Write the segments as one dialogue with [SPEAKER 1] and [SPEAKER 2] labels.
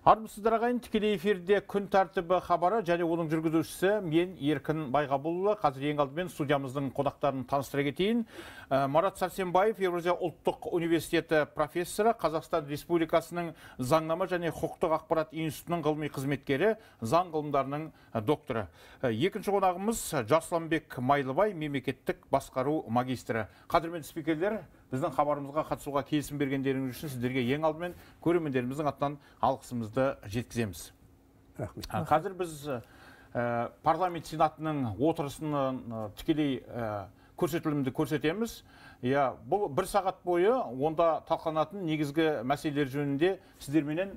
[SPEAKER 1] Армысыздар ағайын, тікелей эфирде күн тәртібі хабары және оның жүргізушісі мен Еркін Байғабылұлы. Қазір ең алдымен студиямыздың қонақтарын таныстыра кетейін. Марат Сәрсенбаев, Еуразия ұлттық университеті профессоры, Қазақстан Республикасының заңнама және құқықтық ақпарат институтының ғылыми қызметкері, заң ғылымдарының докторы. Екінші қонағымыз Жасланбек Майлыбай, мемлекеттік басқару магистрі. Қадірменді спикерлер, біздің хабарымызға қатысуға келісім бергендеріңіз үшін сіздерге ең алдымен көрермендеріміздің атынан алғысымызды жеткіземіз.
[SPEAKER 2] Рахмет.
[SPEAKER 1] Қазір біз парламент сенатының отырысының тікелей көрсетілімді көрсетеміз. Бұл бір сағат бойы онда талқыланатын негізгі мәселелер жөнінде сіздерменен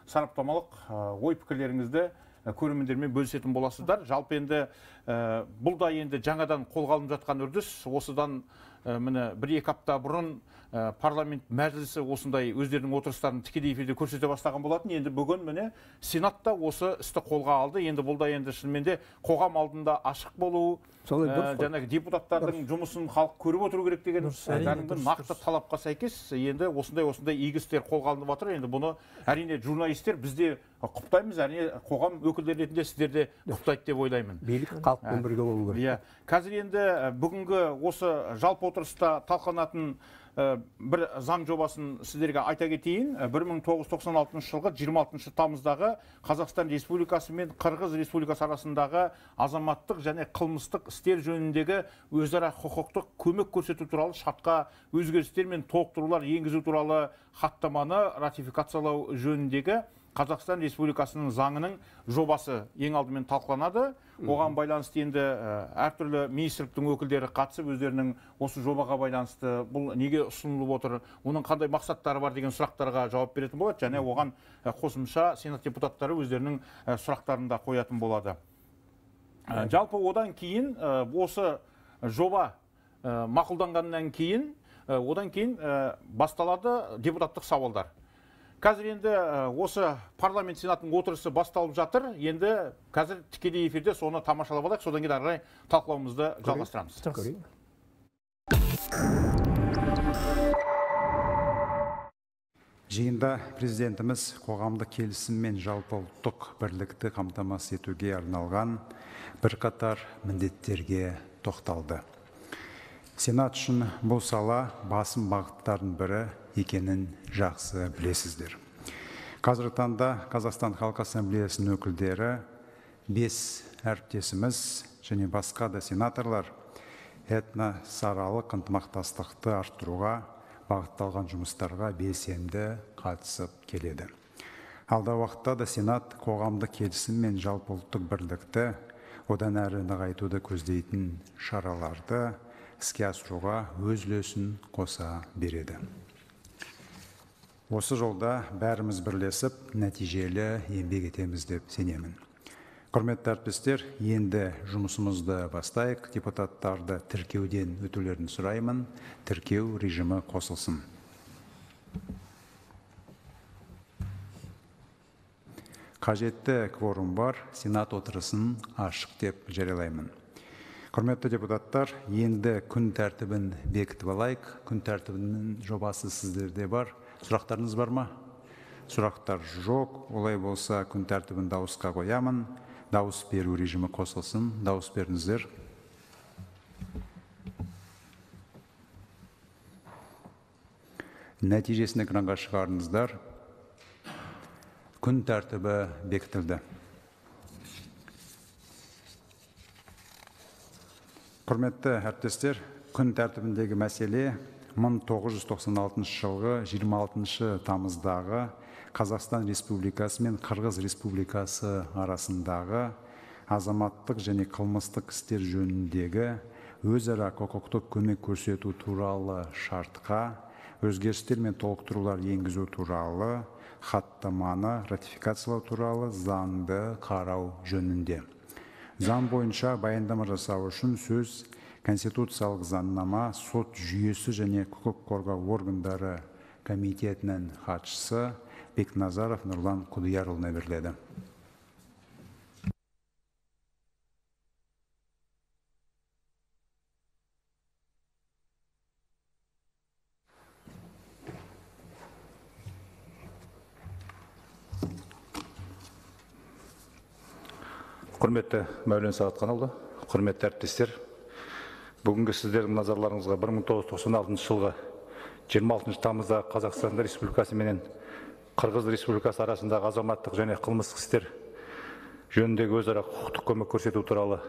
[SPEAKER 1] сараптамалық ой пікірлеріңізді көрермендермен бөлісетін боласыздар. Жалпы енді бұл да енді жаңадан қолға алынып жатқан үрдіс. Осыдан міне 1-2 апта бұрын парламент мәжілісі осындай өздерінің отырыстарын тікелей эфирде көрсете бастаған болатын. Енді бүгін міне сенатта осы істі қолға алды. Енді бұл да енді шынымен де қоғам алдында ашық болу, жаңағы депутаттардың жұмысын халық көріп отыру керек деген нақты талапқа сәйкес енді осындай игі істер қолға алынып жатыр. Енді бұны әрине журналистер бізде құптаймыз, әрине қоғам өкілдері ретінде сіздер де құптайды деп ойлаймын.
[SPEAKER 2] Билік халықпен бірге болу керек.
[SPEAKER 1] Қазір енді бүгінгі осы жалпы отырыста талқыланатын бір заң жобасын сіздерге айта кетейін. 1996 жылғы 26 тамыздағы Қазақстан Республикасы мен Қырғыз Республикасы арасындағы азаматтық және қылмыстық істер жөніндегі өзара құқықтық көмек көрсету туралы шартқа өзгерістер мен толықтырулар енгізу туралы хаттаманы ратификациялау жөніндегі Қазақстан Республикасының заңының жобасы ең алдымен талқыланады. Оған байланысты енді әртүрлі министрліктің өкілдері қатысып, өздерінің осы жобаға байланысты бұл неге ұсынылып отыр, оның қандай мақсаттары бар деген сұрақтарға жауап беретін болады, және оған қосымша сенат депутаттары өздерінің сұрақтарын да қоятын болады. Жалпы одан кейін осы жоба мақұлданғаннан кейін басталады депутаттық сауалдар. Қазір енді осы парламент сенатының отырысы басталып жатыр. Енді қазір тікелей эфирде соны тамашалап алайық. Содан кейін ары қарай талқылауымызды жалғастырамыз.
[SPEAKER 3] Жиында президентіміз қоғамдық келісім мен жалпы ұлттық бірлікті қамтамасыз етуге арналған бірқатар міндеттерге тоқталды. Сенат үшін бұл сала басым бағыттардың бірі екенін жақсы білесіздер. Қазіргі таңда Қазақстан Халқы Ассамблеясының өкілдері 5 әріптесіміз және басқа да сенаторлар этносаралық ынтымақтастықты арттыруға бағытталған жұмыстарға белсенді қатысып келеді. Алдағы уақытта да Сенат қоғамдық келісім мен жалпы ұлттық бірлікті одан әрі нығайтуды көздейтін шараларды іске асыруға өз үлесін қоса береді. Осы жолда бәріміз бірлесіп, нәтижелі еңбек етеміз деп сенемін. Құрметті әріптестер, енді жұмысымызды бастайық. Депутаттарды тіркеуден өтулерін сұраймын. Тіркеу режимі қосылсын. Қажетті кворум бар, сенат отырысын ашық деп жариялаймын. Құрметті депутаттар, енді күн тәртібін бекітіп алайық. Күн тәртібінің жобасы сіздерде бар. Сұрақтарыңыз бар ма? Сұрақтар жоқ. Олай болса, күн тәртібін дауысқа қоямын. Дауыс беру режимі қосылсын. Дауыс беріңіздер. Нәтижесін экранға шығарыңыздар. Күн тәртібі бекітілді. Құрметті әріптестер, күн тәртібіндегі мәселе 1996 жылғы 26 тамыздағы Қазақстан Республикасы мен Қырғыз Республикасы арасындағы азаматтық және қылмыстық істер жөніндегі өзара құқықтық көмек көрсету туралы шартқа өзгерістер мен толықтырулар енгізу туралы хаттаманы ратификациялау туралы заңды қарау жөнінде. Заң бойынша баяндама жасау үшін сөз Конституциялық заңнама, сот жүйесі және құқық қорғау органдары комитетінің хатшысы Бекназаров Нұрлан Құдиярұлына беріледі. Құрметті Мәулен Сағатханұлы, құрметті әріптестер, бүгінгі сіздердің назарларыңызға 1996 жылғы 26 тамызда Қазақстан Республикасы менен Қырғыз Республикасы арасындағы азаматтық және қылмыстық істер жөніндегі өзара құқықтық көмек көрсету туралы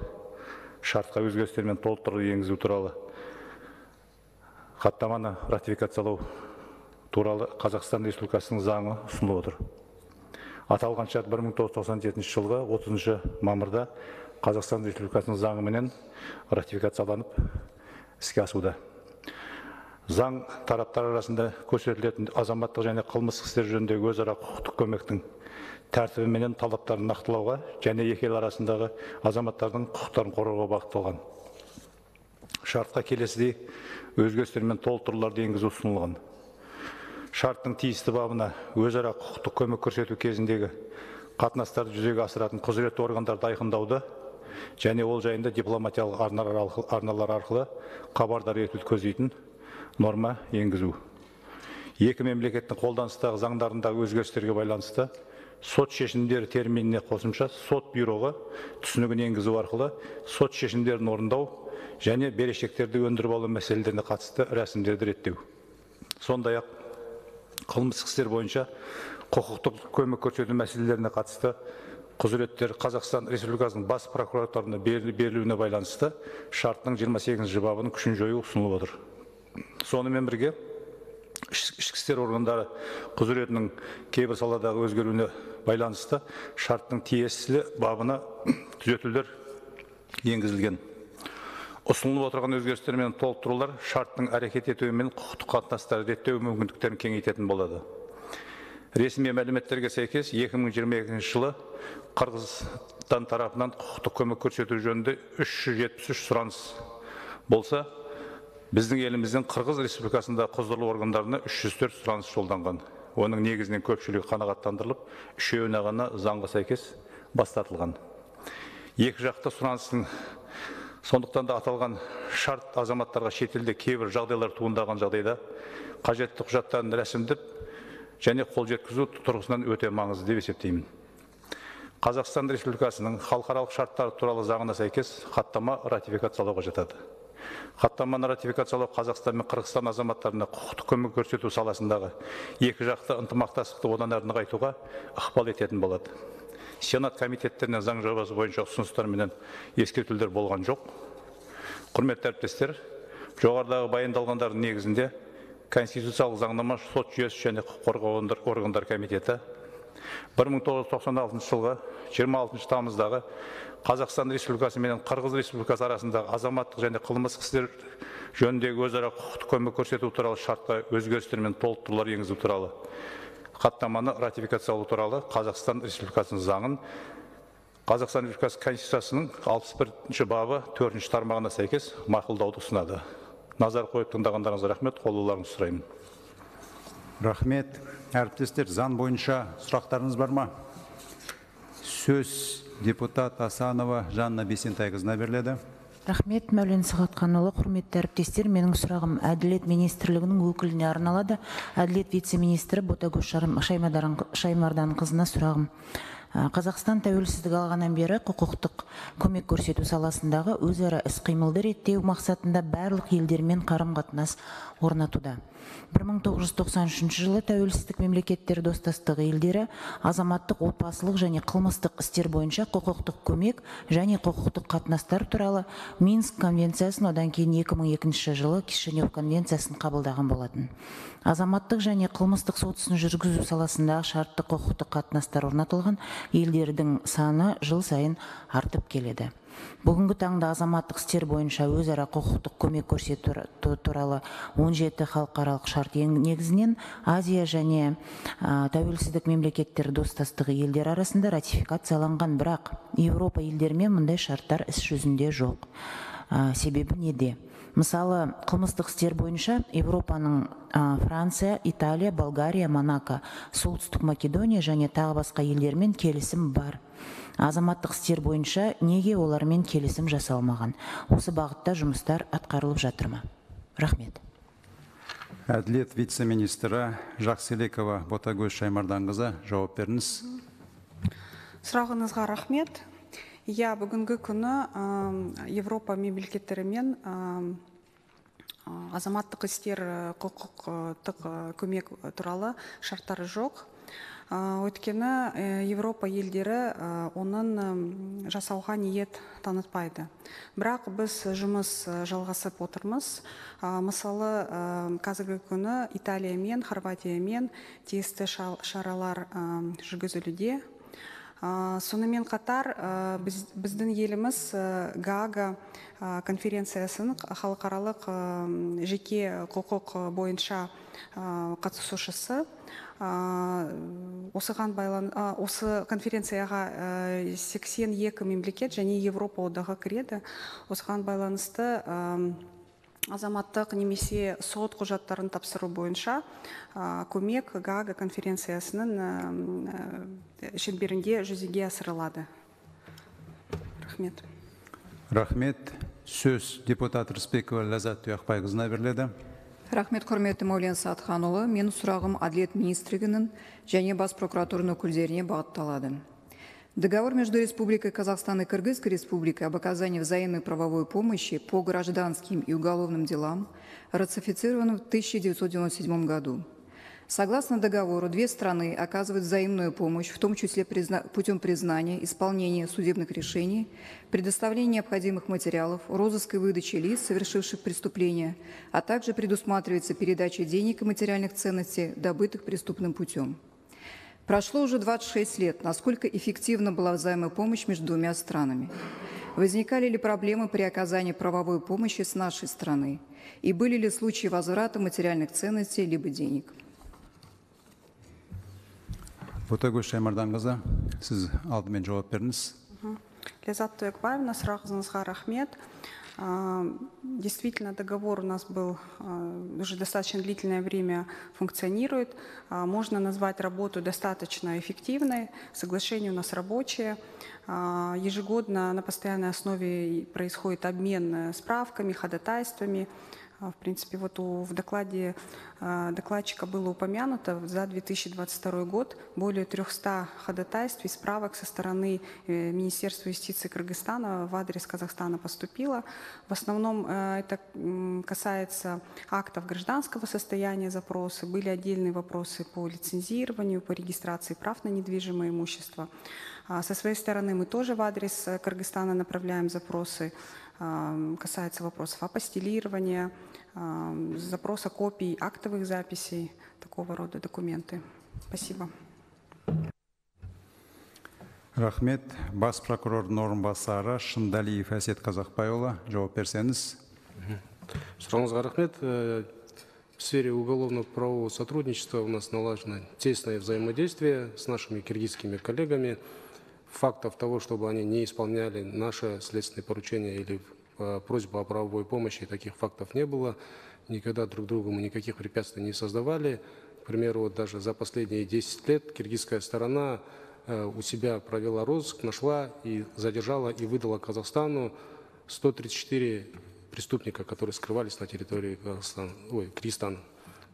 [SPEAKER 3] шартқа өзгерістер мен толықтыру енгізу туралы хаттаманы ратификациялау туралы Қазақстан Республикасының заңы ұсынылып отыр. Аталған шарт 1997 жылғы 30 мамырда Қазақстан Республикасының заңы менен ратификацияланып іске асуда. Заң тараптар арасында көрсетілетін азаматтық және қылмыстық істер жөніндегі өзара құқықтық көмектің тәртібі менен талаптарын нақтылауға және екі ел арасындағы азаматтардың құқықтарын қорғауға бағытталған. Шартқа келесідей өзгерістер мен толықтыруларды енгізу ұсынылған. Шарттың тиісті бабына өзара құқықтық көмек көрсету кезіндегі қатынастарды жүзеге асыратын құзыретті органдарды айқындауды және ол жайында дипломатиялық арналар арқылы хабардар етуді көздейтін норма енгізу. Екі мемлекеттің қолданыстағы заңдарындағы өзгерістерге байланысты сот шешімдері терминіне қосымша сот бюроға түсінігін енгізу арқылы сот шешімдерін орындау және берешектерді өндіріп алу мәселелеріне қатысты рәсімдерді реттеу. Сондай-ақ қылмыстық істер бойынша құқықтық көмек көрсету мәселелеріне қатысты құзыреттер Қазақстан Республикасының бас прокуратурасына берілуіне байланысты шарттың 28 бабының күшін жою ұсынылып отыр. Сонымен бірге ішкі істер органдары құзыретінің кейбір саладағы өзгеруіне байланысты шарттың тиесілі бабына түзетулер енгізілген. Ұсынылып отырған өзгерістер мен толықтырулар шарттың әрекет етуі мен құқықтық қатынастарды реттеу мүмкіндіктерін кеңейтетін болады. Ресми мәліметтерге сәйкес 2022 жылы Қырғызстан тарапынан құқықтық көмек көрсету жөнінде 373 сұраныс болса, біздің еліміздің Қырғыз Республикасында құзырлы органдарына 304 сұраныс жолданған. Оның негізінен көпшілігі қанағаттандырылып, үшеуіне ғана заңға сәйкес бастатылған. Екі жақты сұраныстың сондықтан да аталған шарт азаматтарға шетелде кейбір жағдайлар туындаған жағдайда қажетті құжаттарын рәсімдеп және қол жеткізу тұрғысынан өте маңызды деп есептеймін. Қазақстан Республикасының халықаралық шарттары туралы заңына сәйкес хаттама ратификациялауға жатады. Хаттаманы ратификациялау Қазақстан мен Қырғызстан азаматтарына құқықтық көмек көрсету саласындағы екі жақты ынтымақтастықты одан әрі нығайтуға ықпал ететін болады. Сенат комитеттерінен заң жобасы бойынша ұсыныстар менен ескертулер болған жоқ. Құрметті әріптестер, жоғарыдағы баяндалғандардың негізінде Конституциялық заңнама, сот жүйесі және құқық қорғау органдар комитеті 1996 жылғы 26 тамыздағы Қазақстан Республикасы менен Қырғыз Республикасы арасындағы азаматтық және қылмыстық істер жөніндегі өзара құқықтық көмек көрсету туралы шартқа өзгерістер мен толықтырулар енгізу туралы хаттаманы ратификациялау туралы Қазақстан Республикасының заңын Қазақстан Республикасы Конституциясының 61 бабы 4 тармағына сәйкес мақұлдауды ұсынады. Назар қойып тыңдағандарыңызға рахмет, қолдауларыңызды сұраймын. Рахмет. Әріптестер, заң бойынша сұрақтарыңыз бар ма? Сөз депутат Асанова Жанна Бесентайқызына беріледі.
[SPEAKER 4] Рахмет, Мәулен Сағатханұлы. Құрметті әріптестер, менің сұрағым Әділет министрлігінің өкіліне арналады. Әділет вице-министрі Ботагөз Шаймарданқызына сұрағым. Қазақстан тәуелсіздік алғаннан бері құқықтық көмек көрсету саласындағы өзара іс-қимылды реттеу мақсатында барлық елдермен қарым-қатынас орнатуда. 1993 жылы тәуелсіздік мемлекеттер достастығы елдері азаматтық, отбасылық және қылмыстық істер бойынша құқықтық көмек және құқықтық қатынастар туралы Минск конвенциясын, одан кейін 2002 жылы Кишинев конвенциясын қабылдаған болатын. Азаматтық және қылмыстық сот ісін жүргізу саласындағы шартты құқықтық қатынастар орнатылған елдердің саны жыл сайын артып келеді. Бүгінгі таңда азаматтық істер бойынша өзара құқықтық көмек көрсету туралы 17 халықаралық шарт негізінен Азия және тәуелсіздік мемлекеттер достастығы елдер арасында ратификацияланған, бірақ Еуропа елдерімен мұндай шарттар іс жүзінде жоқ. Себебі неде? Мысалы, қылмыстық істер бойынша Еуропаның Франция, Италия, Болгария, Монако, Солтүстік Македония және тағы басқа елдермен келісім бар. Азаматтық істер бойынша неге олармен келісім жасалмаған? Осы бағытта жұмыстар атқарылып жатыр ма? Рахмет.
[SPEAKER 3] Әділет вице-министрі Жақселекова Ботагөз Шаймарданқызы, жауап беріңіз.
[SPEAKER 5] Сұрағыңызға рахмет. Иә, бүгінгі күні Европа мемлекеттерімен азаматтық істер құқықтық көмек туралы шарттары жоқ. Өйткені Европа елдері оның жасауға ниет танытпайды. Бірақ біз жұмыс жалғасып отырмыз. Мысалы, қазіргі күні Италиямен, Хорватиямен тиісті шаралар жүргізілуде. Сонымен қатар біздің еліміз Гаага конференциясының халықаралық жеке құқық бойынша қатысушысы. Осы конференцияға 82 мемлекет және Европа одағы кіреді. Осыған байланысты азаматтық немесе сот құжаттарын тапсыру бойынша көмек Гаага конференциясының шеңберінде жүзеге асырылады. Рахмет.
[SPEAKER 3] Рахмет. Сөз депутат Рысбекова Ләззат Тұяқбайқызына беріледі.
[SPEAKER 6] Рахмет, құрметті Мәулен Сағатханұлы. Менің сұрағым Әділет министрлігінің және бас прокуратурының өкілдеріне бағытталады. Договор между Республикой Казахстан и Кыргызской Республикой об оказании взаимной правовой помощи по гражданским и уголовным делам ратифицирован в 1997 году. Согласно договору, две страны оказывают взаимную помощь, в том числе путем признания, исполнения судебных решений, предоставления необходимых материалов, розыска и выдачи лиц, совершивших преступления, а также предусматривается передача денег и материальных ценностей, добытых преступным путем. Прошло уже 26 лет. Насколько эффективна была взаимопомощь между двумя странами? Возникали ли проблемы при оказании правовой помощи с нашей стороны? И были ли случаи возврата материальных ценностей либо денег?
[SPEAKER 3] Ботагөз Шаймарданқызы, сіз алдымен жауап беріңіз.
[SPEAKER 5] Ләззат Тұяқбаевна, сұрағыңызға рахмет. Действительно, договор у нас был уже достаточно длительное время функционирует. Можно назвать работу достаточно эффективной. Соглашение у нас рабочее. Ежегодно на постоянной основе происходит обмен справками, ходатайствами. В принципе, вот в докладе докладчика было упомянуто за 2022 год более 300 ходатайств и справок со стороны Министерства юстиции Кыргызстана в адрес Казахстана поступило. В основном это касается актов гражданского состояния запросы. Были отдельные вопросы по лицензированию, по регистрации прав на недвижимое имущество. Со своей стороны мы тоже в адрес Кыргызстана направляем запросы. Касается вопросов апостилирования, запроса копий актовых записей, такого рода документы. Спасибо.
[SPEAKER 3] Рахмет. Бас прокурордың орынбасары Шындалиев Әсет Қазақбайұлы, жауап берсеңіз.
[SPEAKER 7] Сұрағыңызға рахмет. В сфере уголовного правового сотрудничества у нас налажено тесное взаимодействие с нашими киргизскими коллегами. Фактов того, чтобы они не исполняли наше следственное поручение или просьбу о правовой помощи, таких фактов не было. Никогда друг другу мы никаких препятствий не создавали. К примеру, вот даже за последние 10 лет киргизская сторона у себя провела розыск, нашла и задержала и выдала Казахстану 134 преступника, которые скрывались на территории Кыргызстана.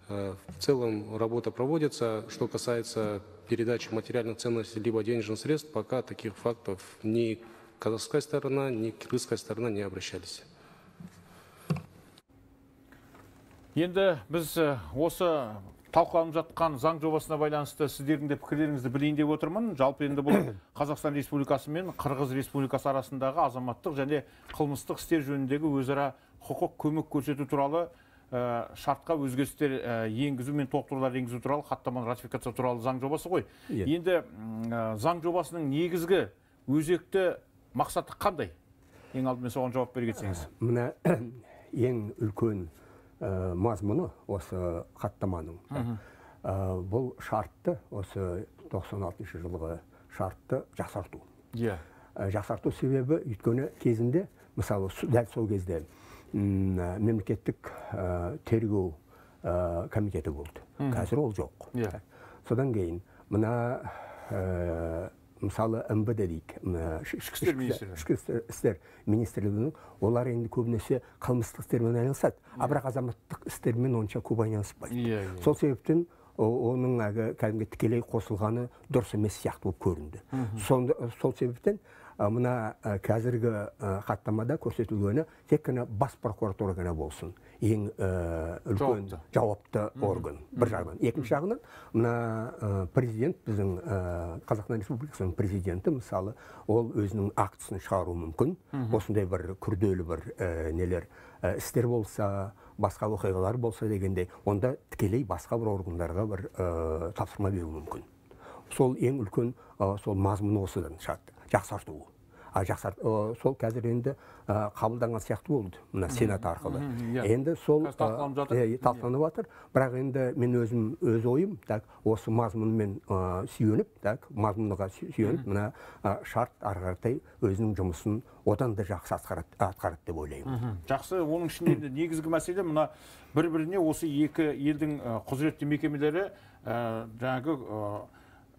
[SPEAKER 7] В целом работа проводится. Что касается передачи материальных ценностей либо денежных средств, пока таких фактов ни казахская сторона, ни кыргызская сторона не обращались.
[SPEAKER 1] Енді біз осы талқыланып жатқан заң жобасына байланысты сіздердің де пікірлеріңізді білейін деп отырмын. Жалпы енді бұл Қазақстан Республикасы мен Қырғыз Республикасы арасындағы азаматтық және қылмыстық істер жөніндегі өзара құқық көмек көрсету туралы шартқа өзгерістер енгізу мен толықтырулар енгізу туралы хаттаманы ратификация туралы заң жобасы ғой. Енді заң жобасының негізгі өзекті мақсаты қандай? Ең алдымен соған жауап бере кетсеңіз.
[SPEAKER 2] Мына ең үлкен мазмұны осы хаттаманың. Бұл шартты, осы 96 жылғы шартты жақсарту. Жақсарту себебі өйткені кезінде, мысалы дәл сол кезде мемлекеттік тергеу комитеті болды. Қазір ол жоқ. Содан кейін мына мысалы МВД дейік, ішкі істер министрлігінің, олар енді көбінесе қылмыстық істермен айналысады, бірақ азаматтық істермен онша көп айналыспайды. Сол себептен оның кәдімгі тікелей қосылғаны дұрыс емес сияқты болып көрінді. Сол себептен мына қазіргі хаттамада көрсетілгені тек қана бас прокуратура ғана болсын. Ең үлкен жауапты орган бір жағынан. Екінші жағынан мына президент, біздің Қазақстан Республикасының президенті мысалы, ол өзінің актісін шығару мүмкін. Осындай бір күрделі бір нелер істер болса, басқа оқиғалар болса дегенде, онда тікелей басқа бір органдарға бір тапсырма беру мүмкін. Сол ең үлкен сол мазмұны осыдан шығады, жақсартуы. Сол қазір енді қабылданған сияқты болды, мына сенат арқылы. Енді сол талқыланып жатыр, бірақ енді мен өз ойым, осы мазмұнмен сүйеніп, мазмұнға сүйеніп, мына шарт ары қаратай өзінің жұмысын одан да жақсы атқарады деп ойлаймын.
[SPEAKER 1] Жақсы, оның ішінде негізгі мәселе мына бір-біріне осы екі елдің құзыретті мекемелері жаңағы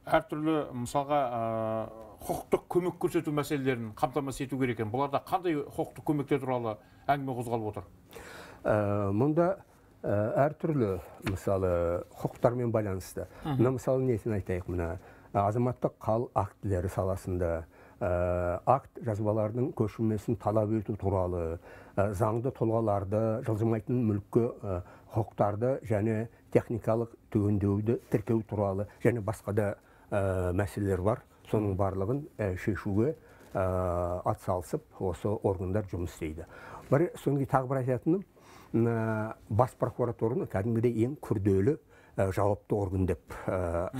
[SPEAKER 1] әртүрлі мысалға құқықтық көмек көрсету мәселелерін қамтамасыз ету керек екен. Бұларда қандай құқықтық көмектер туралы әңгіме қозғалып отыр?
[SPEAKER 2] Мұнда әртүрлі мысалы құқықтармен байланысты. Мына мысалы несін айтайық, мына азаматтық қал актілері саласында акт жазбалардың көшірмесін талап ету туралы, заңды тұлғаларды, жылжымайтын мүлкі құқықтарды және техникалық төгіндеуді тіркеу туралы және басқа да мәселелер бар. Соның барлығын шешуге атсалысып, осы органдар жұмыс істейді. Соңғы тағы бір айтатыным, бас прокуратураны кәдімгідей ең күрделі жауапты орган деп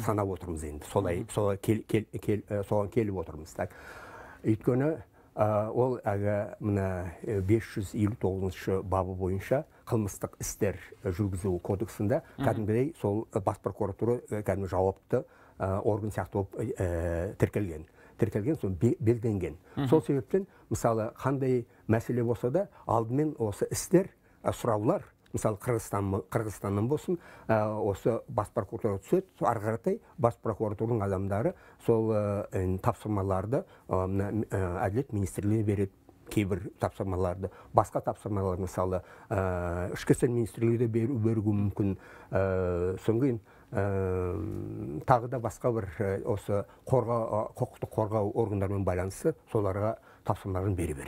[SPEAKER 2] санап отырмыз енді. Соған келіп отырмыз. Өйткені ол мына 559 бабы бойынша қылмыстық істер жүргізу кодексында кәдімгідей сол бас прокуратура кәдімгі жауапты орган сияқты болып тіркелген, соң белгіленген. Сол себептен, мысалы, қандай мәселе болса да, алдымен осы істер, сұраулар, мысалы, Қырғызстаннан болсын, осы бас прокуратура түседі, ары қаратай бас прокуратураның адамдары сол тапсырмаларды Әділет министрлігіне береді. Кейбір тапсырмаларды, басқа тапсырмалар, мысалы, ішкі істер министрлігіне беруі мүмкін. Соңғы тағы да басқа бір осы құқықтық қорғау органдармен байланысты соларға тапсырмаларын береді.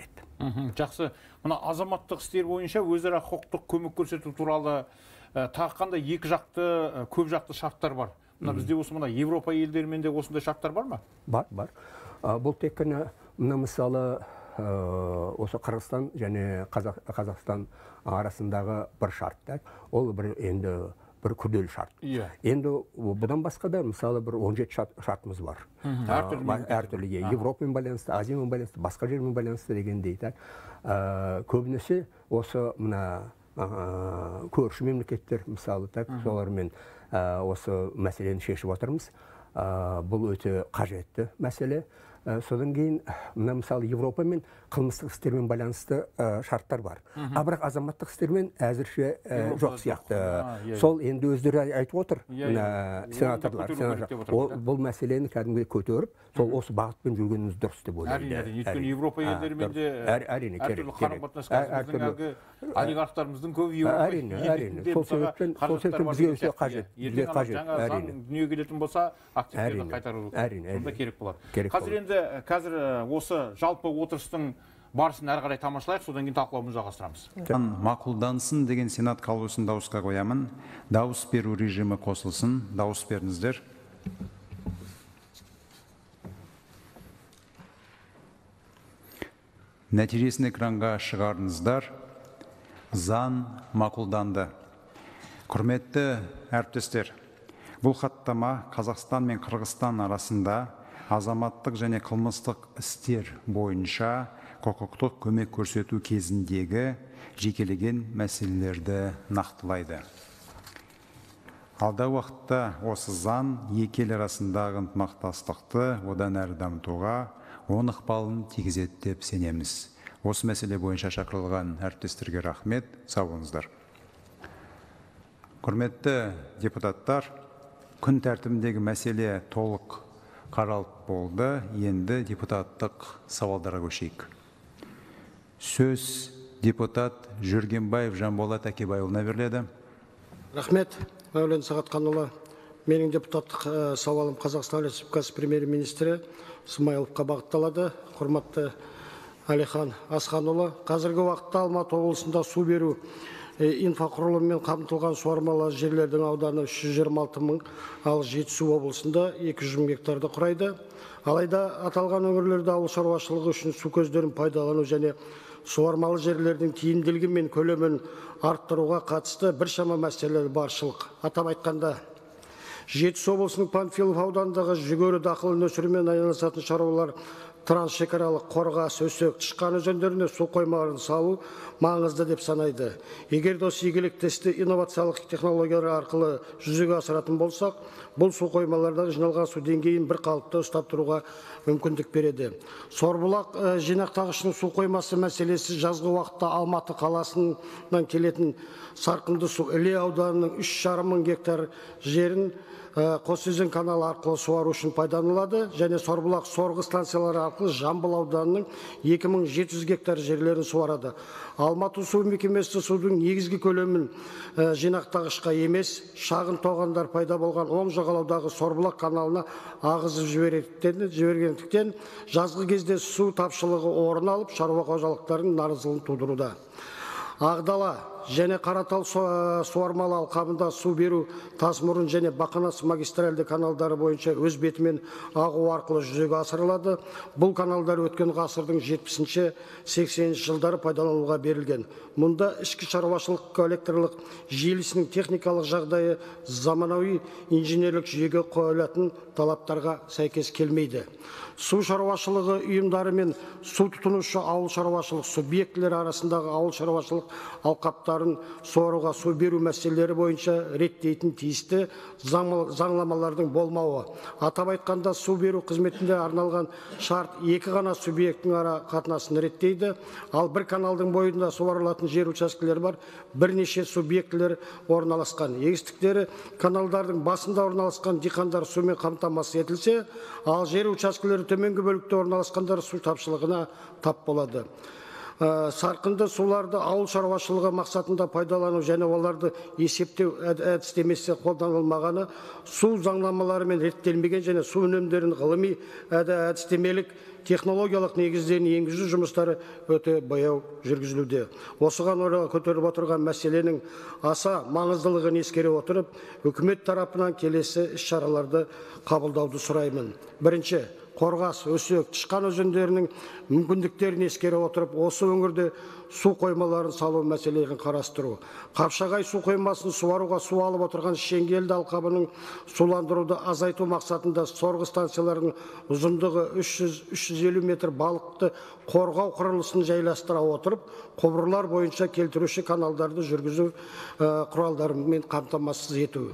[SPEAKER 1] Жақсы. Мына азаматтық істер бойынша өзара құқықтық көмек көрсету туралы тағы қандай екі жақты, көп жақты шарттар бар? Мына бізде осы мына Европа елдерімен де осындай шарттар бар ма?
[SPEAKER 2] Бар. Бұл тек қана мына мысалы осы Қырғызстан және Қазақстан арасындағы бір шарт. Ол енді бір күрделі шарт. Енді бұдан басқа да мысалы бір 17 шартымыз бар. Әртүрлі Европамен байланысты, Азиямен байланысты, басқа жермен байланысты дегендей. Көбінесе осы мына көрші мемлекеттер мысалы солармен осы мәселені шешіп отырмыз. Бұл өте қажетті мәселе. Содан кейін, мысалы, Европамен қылмыстық істермен байланысты шарттар бар. Бірақ азаматтық істермен әзірше жоқ сияқты. Сол енді өздері айтып отыр, сенаторлар. Бұл мәселені кәдімгі көтеріп, сол осы бағытпен жүргеніміз дұрыс деп ойлайды.
[SPEAKER 1] Өйткені Европа елдерімен де әртүрлі қарым-қатынас біздің әлгі олигархтарымыздың көбі
[SPEAKER 2] Сол себептен бізге өте қажет.
[SPEAKER 1] Жаңа заң дүние келетін болса, активтерді қайтару сонда керек болады. Қазір осы жалпы отырыстың барысын әрі қарай тамашалайық, содан кейін талқылауымызды жалғастырамыз.
[SPEAKER 3] Мақұлдансын деген сенат қаулысын дауысқа қоямын. Дауыс беру режимі қосылсын. Дауыс беріңіздер. Нәтижесін экранға шығарыңыздар. Заң мақұлданды. Құрметті әріптестер, бұл хаттама Қазақстан мен Қырғызстан арасында азаматтық және қылмыстық істер бойынша құқықтық көмек көрсету кезіндегі жекелеген мәселелерді нақтылайды. Алдағы уақытта осы заң екі ел арасындағы ынтымақтастықты одан әрі дамытуға оң ықпалын тигізеді деп сенеміз. Осы мәселе бойынша шақырылған әріптестерге рахмет, сау болыңыздар. Құрметті депутаттар, күн тәртібіндегі мәселе толық қаралып болды. Енді депутаттық сауалдарға көшейік. Сөз депутат Жүргенбаев Жанболат Әкебайұлына беріледі.
[SPEAKER 8] Рахмет, Мәулен Сағатханұлы. Менің депутаттық сауалым Қазақстан Республикасы премьер-министрі Смайыловқа бағытталады. Құрметті Әлихан Асханұлы, қазіргі уақытта Алматы облысында су беру инфрақұрылыммен қамтылған суармалы жерлердің ауданы 326 мың, ал Жетісу облысында 200 мың гектарды құрайды. Алайда аталған өңірлерде ауыл шаруашылығы үшін су көздерін пайдалану және суармалы жерлердің тиімділігі мен көлемін арттыруға қатысты біршама мәселелер баршылық. Атап айтқанда, Жетісу облысының Панфилов ауданындағы жүгері дақылын өсірумен айналысатын шаруалар трансшекаралық қорғас, өсек, тышқан өзендеріне су қоймаларын салу маңызды деп санайды. Егер де осы игілік тесті инновациялық технологиялар арқылы жүзеге асыратын болсақ, бұл су қоймалардағы жиналған су деңгейін бір қалыпта ұстап тұруға мүмкіндік береді. Сорбұлақ жинақтағышының су қоймасы мәселесі жазғы уақытта Алматы қаласынан келетін Сарқынды су Іле ауданының 3,5 мың гектар жерін Қосөзен каналы арқылы суару үшін пайдаланылады, және Сорбұлақ сорғы станциялары арқылы Жамбыл ауданының 2700 гектар жерлерін суарады. Алматы су мекемесі судың негізгі көлемін жинақтағышқа емес, шағын тоғандар пайда болған оң жағалаудағы Сорбұлақ каналына ағызып жібергендіктен жазғы кезде су тапшылығы орын алып, шаруа қожалықтарының наразылығын тудыруда. Ағдала және Қаратал суармалы алқабында су беру Тасмұрын және Бақанас магистральды каналдары бойынша өз бетімен ағу арқылы жүзеге асырылады. Бұл каналдар өткен ғасырдың 70-80 жылдары пайдалануға берілген. Мұнда ішкі шаруашылық коллекторлық желісінің техникалық жағдайы заманауи инженерлік жүйеге қойылатын талаптарға сәйкес келмейді. Су шаруашылығы ұйымдары мен су тұтынушы ауыл шаруашылық субъектілері арасындағы ауыл шаруашылық алқаптарын суаруға су беру мәселелері бойынша реттейтін тиісті заңнамалардың болмауы. Атап айтқанда, су беру қызметінде арналған шарт екі ғана субъекттің ара қатынасын реттейді, ал бір каналдың бойында суарылатын жер учаскелері бар, бірнеше субъектілер орналасқан. Егістіктері каналдардың басында орналасқан диқандар сумен қамтамасыз етілсе, ал жер учаскелері төменгі бөлікте орналасқандар су тапшылығына тап болады. Сарқынды суларды ауыл шаруашылығы мақсатында пайдалану және оларды есептеу әдістемесі қолданылмағаны, су заңнамаларымен реттелмеген және су өнімдерін ғылыми әдістемелік технологиялық негіздерін енгізу жұмыстары өте баяу жүргізілуде. Осыған орай көтеріп отырған мәселенің аса маңыздылығын ескере отырып, үкімет тарапынан келесі іс-шараларды қабылдауды сұраймын. Бірінші, Қорғас, Өсек, Тышқан өзендерінің мүмкіндіктерін ескере отырып, осы өңірде су қоймаларын салу мәселелерін қарастыру. Қапшағай су қоймасын суаруға су алып отырған Шеңгелді алқабының суландыруды азайту мақсатында сорғы станцияларының ұзындығы 300-350 метр балықты қорғау құрылысын жайластыра отырып, құбырлар бойынша келтіруші каналдарды жүргізу құралдарымен қамтамасыз ету.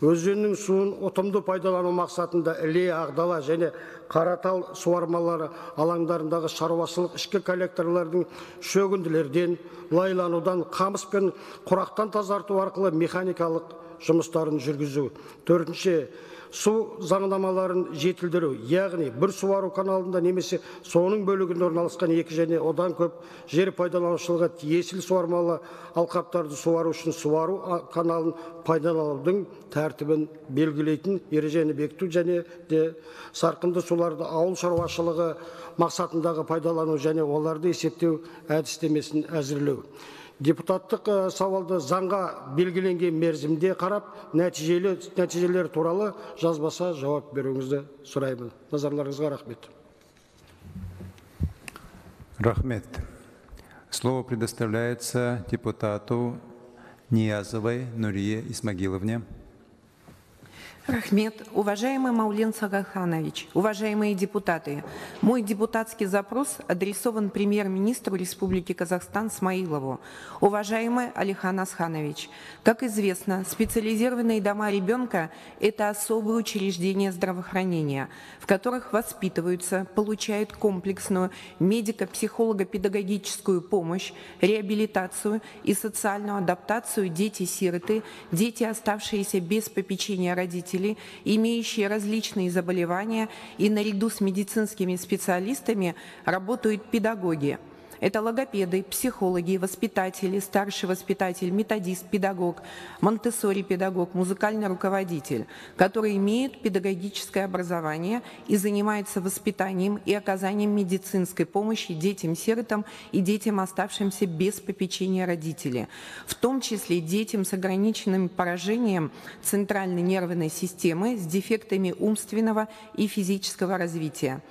[SPEAKER 8] Өзеннің суын ұтымды пайдалану мақсатында Іле, Ағдала және Қаратал суармалары алаңдарындағы шаруашылық ішкі коллекторлардың шөгінділерден, лайланудан, қамыс пен құрақтан тазарту арқылы механикалық жұмыстарын жүргізу. Төртінші, су заңнамаларын жетілдіру, яғни бір суару каналында немесе соның бөлігінде орналасқан екі және одан көп жер пайдаланушылығы тиесілі суармалы алқаптарды суару үшін суару каналын пайдаланудың тәртібін белгілейтін ережені бекіту және де сарқынды суларды ауыл шаруашылығы мақсатындағы пайдалану және оларды есептеу әдістемесін әзірлеу. Депутаттық сауалды заңға белгіленген мерзімде қарап, нәтижелер туралы жазбаса жауап беруіңізді сұраймын. Назарларыңызға рахмет.
[SPEAKER 3] Рахмет. Слово предоставляется депутату Ниязовой Нурие Исмагиловне.
[SPEAKER 9] Рахмет. Уважаемый Маулен Сагаханович, уважаемые депутаты, мой депутатский запрос адресован премьер-министру Республики Казахстан Смаилову. Уважаемый Алихан Асханович, как известно, специализированные дома ребенка – это особые учреждения здравоохранения, в которых воспитываются, получают комплексную медико-психолого-педагогическую помощь, реабилитацию и социальную адаптацию дети-сироты, дети, оставшиеся без попечения родителей, имеющие различные заболевания, и наряду с медицинскими специалистами работают педагоги. Это логопеды, психологи, воспитатели, старший воспитатель, методист, педагог, монтессори-педагог, музыкальный руководитель, которые имеют педагогическое образование и занимаются воспитанием и оказанием медицинской помощи детям-сиротам и детям, оставшимся без попечения родителей, в том числе детям с ограниченным поражением центральной нервной системы с дефектами умственного и физического развития.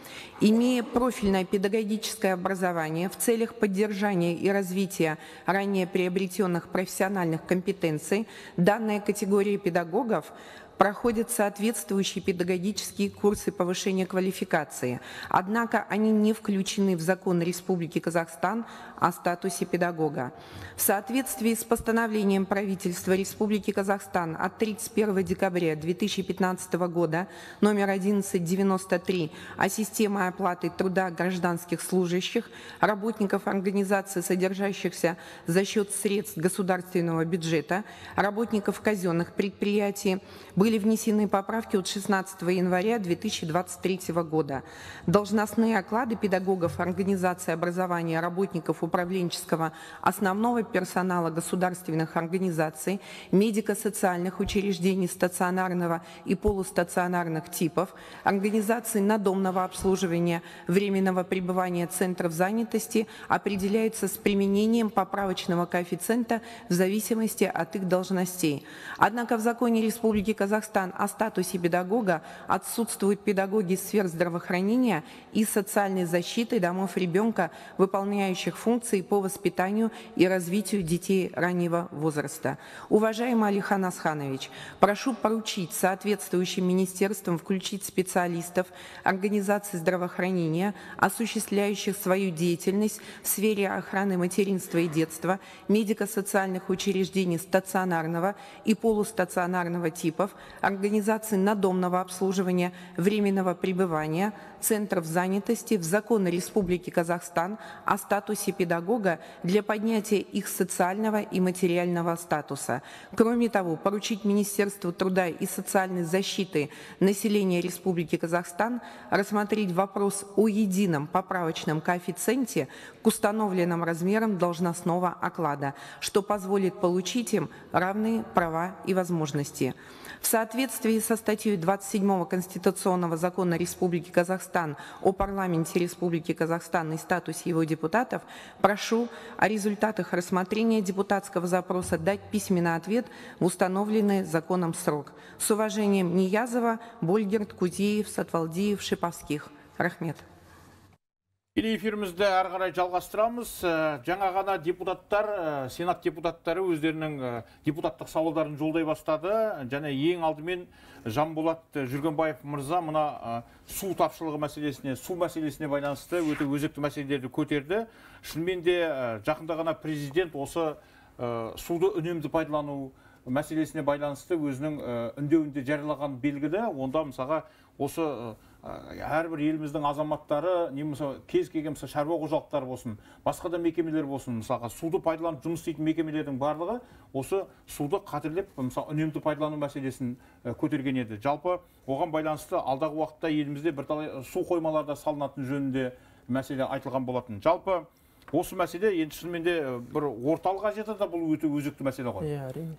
[SPEAKER 9] Имея профильное педагогическое образование в целях поддержания и развития ранее приобретенных профессиональных компетенций, данная категория педагогов проходят соответствующие педагогические курсы повышения квалификации. Однако они не включены в закон Республики Казахстан о статусе педагога. В соответствии с постановлением правительства Республики Казахстан от 31 декабря 2015 года номер 1193 о системе оплаты труда гражданских служащих, работников организаций, содержащихся за счет средств государственного бюджета, работников казенных предприятий, были внесены поправки от 16 января 2023 года. Должностные оклады педагогов организации образования, работников управленческого основного персонала государственных организаций, медико-социальных учреждений стационарного и полустационарных типов, организаций надомного обслуживания, временного пребывания центров занятости определяются с применением поправочного коэффициента в зависимости от их должностей. Однако в законе Республики Казахстан о статусе педагога отсутствуют педагоги сфер здравоохранения и социальной защиты домов ребенка, выполняющих функции по воспитанию и развитию детей раннего возраста. Уважаемый Алихан Асханович, прошу поручить соответствующим министерствам включить специалистов организаций здравоохранения, осуществляющих свою деятельность в сфере охраны материнства и детства, медико-социальных учреждений стационарного и полустационарного типов, организаций надомного обслуживания, временного пребывания, центров занятости в закон Республики Казахстан о статусе педагога для поднятия их социального и материального статуса. Кроме того, поручить Министерству труда и социальной защиты населения Республики Казахстан рассмотреть вопрос о едином поправочном коэффициенте к установленным размерам должностного оклада, что позволит получить им равные права и возможности. В соответствии со статьей 27 Конституционного закона Республики Казахстан о парламенте Республики Казахстан и статусе его депутатов, прошу о результатах рассмотрения депутатского запроса дать письменный ответ в установленный законом срок. С уважением: Ниязова, Больгерт, Кузеев, Сатвалдиев, Шиповских. Рахмет.
[SPEAKER 1] Эфирімізді әрі қарай жалғастырамыз. Жаңа ғана депутаттар, сенат депутаттары өздерінің депутаттық сауалдарын жолдай бастады. Және ең алдымен Жанболат Жүргенбаев мырза мына су тапшылығы мәселесіне, су мәселесіне байланысты өте өзекті мәселелерді көтерді. Шынымен де жақында ғана президент осы суды үнемді пайдалану мәселесіне байланысты өзінің үндеуінде жариялаған белгілі. Онда мысалға осы әрбір еліміздің азаматтары, немесе кез келген шаруа қожалықтары болсын, басқа да мекемелер болсын, мысалға суды пайдаланып жұмыс істейтін мекемелердің барлығы осы суды қадірлеп, мысалы үнемді пайдалану мәселесін көтерген еді. Жалпы оған байланысты алдағы уақытта елімізде бірталай су қоймалары да салынатын жөнінде мәселе айтылған болатын. Жалпы осы мәселе енді шынымен де бір орталық Азияда бұл өте өзекті мәселе ғой.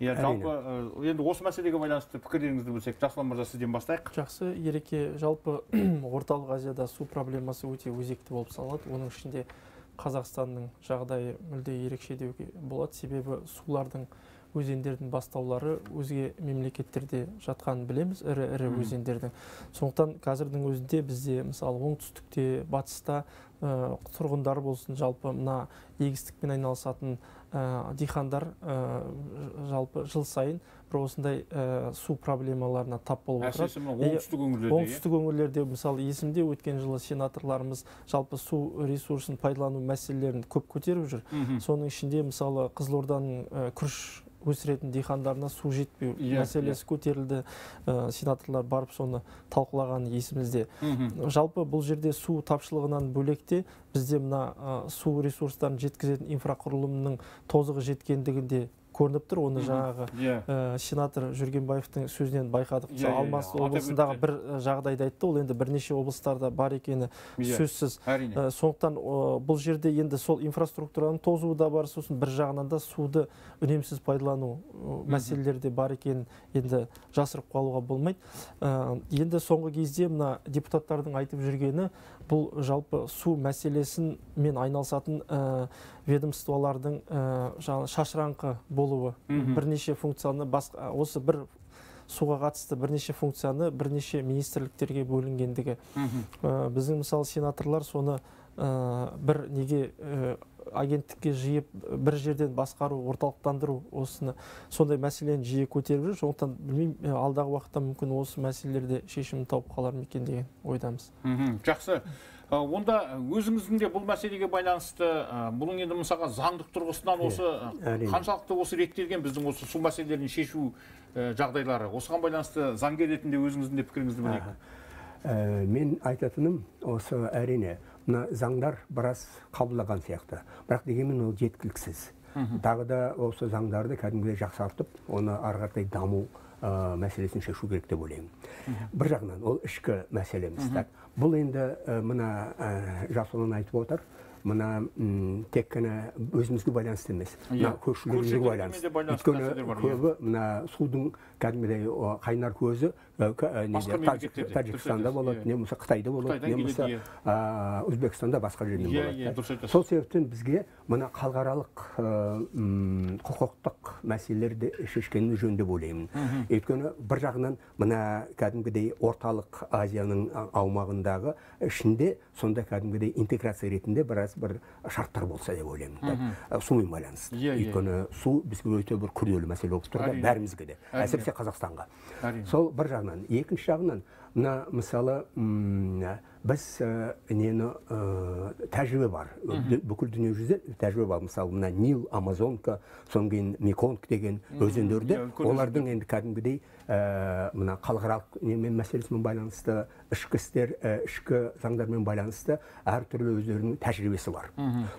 [SPEAKER 1] Жалпы енді осы мәселеге байланысты пікірлеріңізді білсек, Жасұлан мырза, сізден бастайық.
[SPEAKER 10] Жақсы, Ереке, жалпы орталық Азияда су проблемасы өте өзекті болып саналады. Оның ішінде Қазақстанның жағдайы мүлде ерекше деуге болады. Себебі сулардың, өзендердің бастаулары өзге мемлекеттерде жатқанын білеміз, ірі өзендердің. Сондықтан қазірдің өзінде бізде мысалы оңтүстікте, батыста тұрғындар болсын, жалпы мына егістікпен айналысатын дихандар жалпы жыл сайын бір осындай су проблемаларына тап болып отырады. Оңтүстік өңірлерде мысалы есімде өткен жылы сенаторларымыз жалпы су ресурсын пайдалану мәселелерін көп көтеріп жүр. Соның ішінде мысалы Қызылорданың күріш өсіретін дихандарына су жетпеу мәселесі көтерілді. Сенаторлар барып соны талқылаған есімізде. Жалпы бұл жерде су тапшылығынан бөлекте бізде мына су ресурстарын жеткізетін инфрақұрылымның тозығы жеткендігінде көрініп тұр. Оны жаңағы сенатор Жүргенбаевтың сөзінен байқадық. Алматы облысындағы бір жағдайды айтты. Ол енді бірнеше облыстарда бар екені сөзсіз. Сондықтан бұл жерде енді сол инфраструктураның тозуы да бар, сосын бір жағынан да суды үнемсіз пайдалану мәселелері бар екенін енді жасырып қалуға болмайды. Енді соңғы кезде мына депутаттардың айтып жүргені бұл жалпы су мәселесін мен айналысатын ведомстволардың шашыраңқы болуы, бірнеше функцияны осы бір суға қатысты бірнеше функцияны бірнеше министрліктерге бөлінгендігі. Біздің мысалы сенаторлар соны бір неге агенттікке жиып бір жерден басқару, орталықтандыру осыны сондай мәселені жиі көтеріп жүр. Сондықтан білмеймін, алдағы уақытта мүмкін осы мәселелерде шешімін тауып қалар ма екен деген ойдамыз.
[SPEAKER 1] Жақсы. Онда өзіңіздің де бұл мәселеге байланысты, бұның енді мысалға заңдық тұрғысынан осы қаншалықты осы реттелген біздің осы су мәселелерін шешу жағдайлары, осыған байланысты заңгер ретінде өзіңіздің де пікіріңізді білейік.
[SPEAKER 2] Мен айтатыным осы әрине, мына заңдар біраз қабылдаған сияқты, бірақ дегенмен ол жеткіліксіз. Тағы да осы заңдарды кәдімгідей жақсартып, оны ары қаратай даму мәселесін шешу керек деп ойлаймын. Бір жағынан ол ішкі мәселеміз. Бұл енді мына жасылын айтып отыр, мына тек қана өзімізге байланысты емес, мына көршілерімізге байланысты. Өйткені көбі мына судың кәдімгідей қайнар көзі Тәжікстанда болады, не болмаса Қытайда болады, не болмаса Өзбекстанда басқа жерде болады. Сол себептен бізге мына халықаралық құқықтық мәселелерді шешкеніміз жөн деп ойлаймын. Өйткені бір жағынан мына кәдімгідей орталық Азияның аумағындағы ішінде сонда кәдімгідей интеграция ретінде біраз бір шарттар болса деп ойлаймын. Сумен байланысты. Өйткені су бізге өте бір күрделі мәселе болып тұр да, бәрімізге де, әсіресе Қазақстанға. Сол бір жағынан. Екінші жағынан, мына мысалы біз нені тәжірибе бар. Бүкіл дүние жүзінде тәжірибе бар. Мысалы, мына Нил, Амазонка, соң кейін Меконг деген өзендерді, олардың енді кәдімгідей мына халықаралық немен мәселесімен байланысты, ішкі істер, ішкі заңдармен байланысты әртүрлі өздерінің тәжірибесі бар.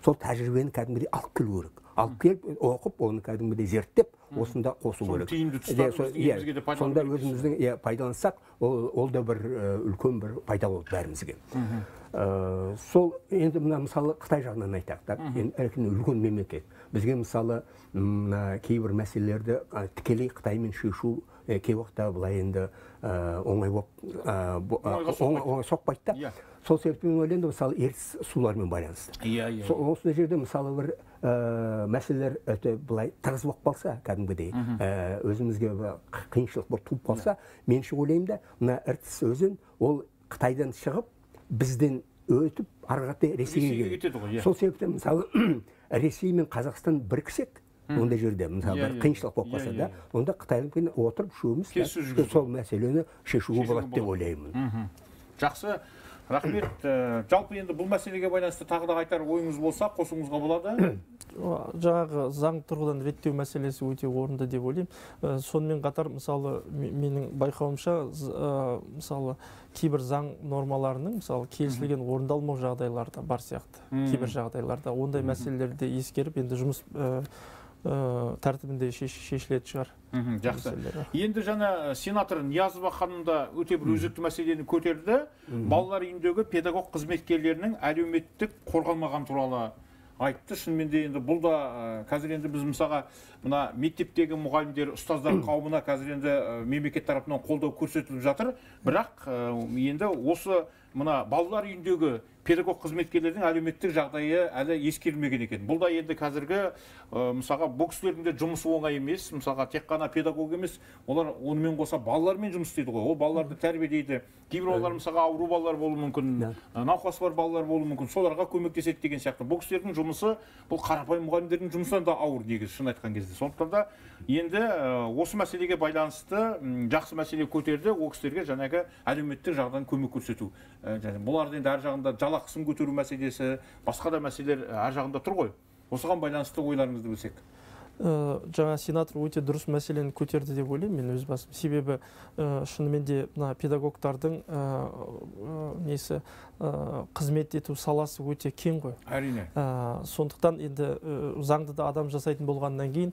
[SPEAKER 2] Сол тәжірибені кәдімгідей алып келу керек. Алып келіп, оқып, оны кәдімгідей зерттеп, осында қосу керек. Сонда өзіміздің пайдалансақ, ол да бір үлкен бір пайда болды бәрімізге. Сол енді мына мысалы Қытай жағынан айтақтар, үлкен мемлекет. Бізге мысалы кейбір мәселелерді тікелей Қытаймен шешу кей уақытта былай енді оңай соқпайды да. Сол себептен ойлаймын, мысалы ертіс сулармен байланысты. Осы жерде мысалы бір мәселелер былай тығыз болып қалса, кәдімгідей өзімізге қиыншылық болып туып қалса, менше ойлаймын да, мына ертіс өзен ол Қытайдан шығып, бізден өтіп, ары қаратай Ресейге келеді. Сол себептен мысалы Ресей мен Қазақстан біріксек, онда жерде мысалы бір қиыншылық болып қалса да, онда Қытаймен отырып үшеуміз сол мәселені шешуге болады деп ойлаймын.
[SPEAKER 1] Жақсы. Рахмет. Жалпы енді бұл мәселеге байланысты тағы да айтар ойыңыз болса, қосуыңызға болады?
[SPEAKER 10] Жаңағы заң тұрғыдан реттеу мәселесі өте орынды деп ойлаймын. Сонымен қатар, мысалы, менің байқауымша, мысалы, кейбір заң нормаларының, мысалы, келісілген орындалмау жағдайлары да бар сияқты. Кейбір жағдайларда ондай мәселелерді ескеріп, енді жұмыс тәртібінде шешілетін шығар.
[SPEAKER 1] Жақсы. Енді жаңа сенатор Ниязова ханым да өте бір өзекті мәселені көтерді. Балалар үйіндегі педагог қызметкерлерінің әлеуметтік қорғалмаған туралы айтты. Шынымен де енді бұл да қазір енді біз мысалға мына мектептегі мұғалімдер, ұстаздар қауымына қазір енді мемлекет тарапынан қолдау көрсетіліп жатыр. Бірақ енді осы мына балалар үйіндегі педагог қызметкерлердің әлеуметтік жағдайы әлі ескерілмеген екен. Бұл да енді қазіргі мысалға бұл кісілердің де жұмысы оңай емес. Мысалға тек қана педагог емес, олар онымен қоса балалармен жұмыс істейді ғой. Ол балаларды тәрбиелейді. Кейбір олар мысалға ауру балалар болуы мүмкін, науқас бар балалар болуы мүмкін. Соларға көмектеседі деген сияқты. Бұл кісілердің жұмысы бұл қарапайым мұғалімдердің жұмысынан да ауыр негізі, шын айтқан кезде. Сондықтан да енді осы мәселеге байланысты жақсы мәселе көтерді. Ол кісілерге жаңағы әлеуметтік жағынан көмек көрсету. Бұлардың енді әр жағында жалақысын көтеру мәселесі, басқа да мәселелер әр жағында тұр ғой. Осыған байланысты ойларыңызды білсек.
[SPEAKER 10] жаңа сенатор өте дұрыс мәселені көтерді деп ойлаймын мен өз басым. Себебі шынымен де мына педагогтардың несі қызмет ету саласы өте кең ғой.
[SPEAKER 1] Әрине.
[SPEAKER 10] Сондықтан енді заңды да адам жасайтын болғаннан кейін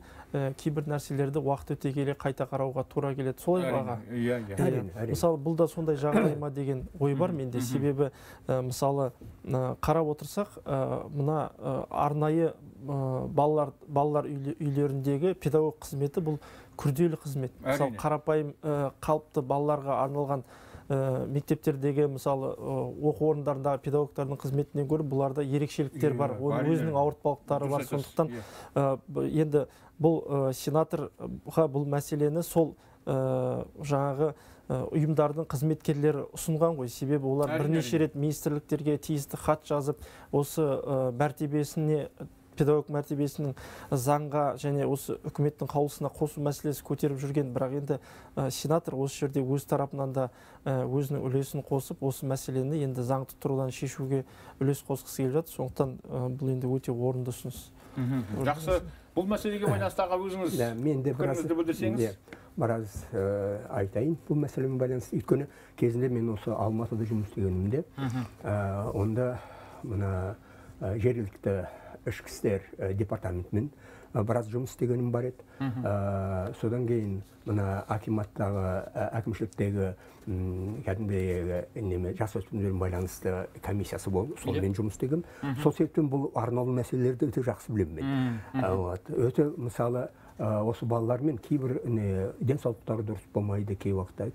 [SPEAKER 10] кейбір нәрселерді уақыт өте келе қайта қарауға тура келеді. Солай аға. Мысалы бұл да сондай жағдай ма деген ой бар менде. Себебі мысалы қарап отырсақ мына арнайы балалар үйлеріндегі педагог қызметі бұл күрделі қызмет. Мысалы қарапайым қалыпты балаларға арналған мектептердегі мысалы оқу орындарындағы педагогтардың қызметінен гөрі бұларда ерекшеліктер бар, оның өзінің ауыртпалықтары бар. Сондықтан енді бұл сенаторға бұл мәселені сол жаңағы ұйымдардың қызметкерлері ұсынған ғой. Себебі олар бірнеше рет министрліктерге тиісті хат жазып, осы мәртебесіне педагог мәртебесінің заңға және осы үкіметтің қаулысына қосу мәселесі көтеріп жүрген, бірақ енді сенатор осы жерде өз тарапынан да өзінің үлесін қосып, осы мәселені енді заңды тұрғыдан шешуге үлес қосқысы келіп жатыр. Сондықтан бұл енді өте орынды ұсыныс.
[SPEAKER 1] Жақсы. Бұл мәселеге байланысты аға өзіңіз пікіріңізді білдірсеңіз.
[SPEAKER 2] Біраз айтайын бұл мәселемен байланысты. Өйткені кезінде мен осы Алматыда жұмыс істегенімде, онда мына жергілікті ішкі істер департаментімен біраз жұмыс істегенім бар еді. Содан кейін мына акиматтағы әкімшіліктегі кәдімгі жасөспірімдермен байланысты комиссиясы болып, сонымен жұмыс істегенмін. Сол себептен бұл арнаулы мәселелерді өте жақсы білемін мен. Өте мысалы осы балалармен кейбір денсаулықтары дұрыс болмайды кей уақытта